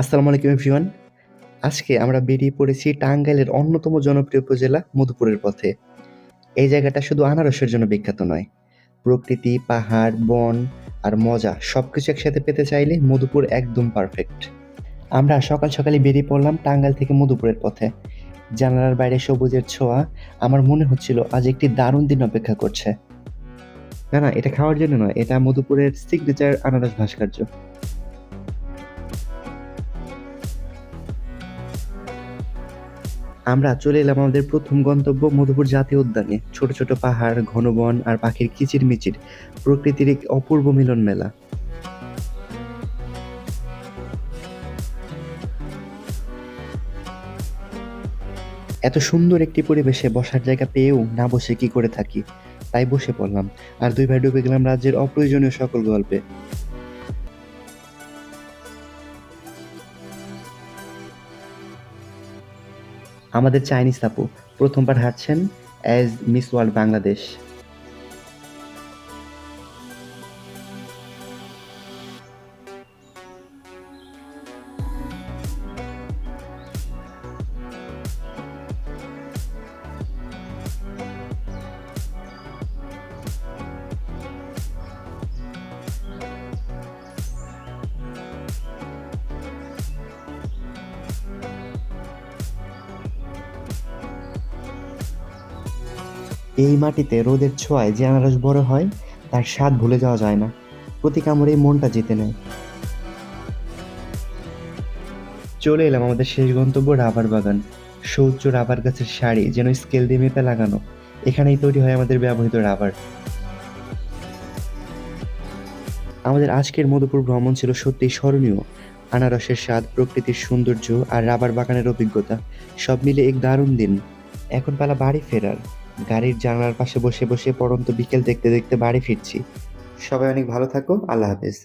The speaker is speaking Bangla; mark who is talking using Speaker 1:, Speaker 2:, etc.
Speaker 1: আসসালামু আলাইকুম এভরিওয়ান। আজকে আমরা বেরিয়ে পড়েছি টাঙ্গাইলের অন্যতম জনপ্রিয় উপজেলা মধুপুরের পথে। এই জায়গাটা শুধু আনারসের জন্য বিখ্যাত নয়। প্রকৃতি, পাহাড়, বন আর মজা সবকিছু একসাথে পেতে চাইলে মধুপুর একদম পারফেক্ট। আমরা সকাল সকালই বেরিয়ে পড়লাম টাঙ্গাইল থেকে মধুপুরের পথে। জানালার বাইরে সবুজের ছোঁয়া, আমার মনে হচ্ছিল আজ একটি দারুণ দিন অপেক্ষা করছে। না, এটা খাওয়ার জন্য নয়, এটা মধুপুরের সিগনেচার আনারস ভাস্কর্য। আমরা চলে এলাম আমাদের প্রথম গন্তব্য মধুপুর জাতীয় উদ্যানে। ছোট ছোট পাহাড়, ঘন বন আর পাখির কিচিরমিচির, প্রকৃতির এক অপূর্ব মিলন মেলা। এত সুন্দর একটি পরিবেশে বসার জায়গা পেয়েও না বসে কি করে থাকি, তাই বসে পড়লাম আর দুই ভাই ডুবে গেলাম রাজ্যের অপ্রয়োজনীয় সকল গল্পে। আমাদের চাইনিজ আপু প্রথমবার হাঁটছেন অ্যাজ মিস ওয়ার্ল্ড বাংলাদেশ। এই মাটিতে রোদের ছোঁয়ায় যে আনারস বড় হয়, তার স্বাদ ভুলে যাওয়া যায় না। প্রতি কামড়েই মনটা জিতে নেয়। চলে এলাম আমাদের শেষ গন্তব্য রাবার বাগান। সৌচ্চ রাবার গাছের সারি যেন স্কেল দিয়ে মেপে লাগানো। এখানেই তৈরি হয় আমাদের ব্যবহৃত রাবার। আমাদের আজকের মধুপুর ভ্রমণ ছিল সত্যিই স্মরণীয়। আনারসের স্বাদ, প্রকৃতির সৌন্দর্য আর রাবার বাগানের অভিজ্ঞতা সব মিলে এক দারুণ দিন। এখন পালা বাড়ি ফেরার। গাড়ির জানালার পাশে বসে বসে পড়ন্ত বিকেল দেখতে দেখতে বাড়ি ফিরছি। সবাই অনেক ভালো থাকো। আল্লাহ হাফেজ।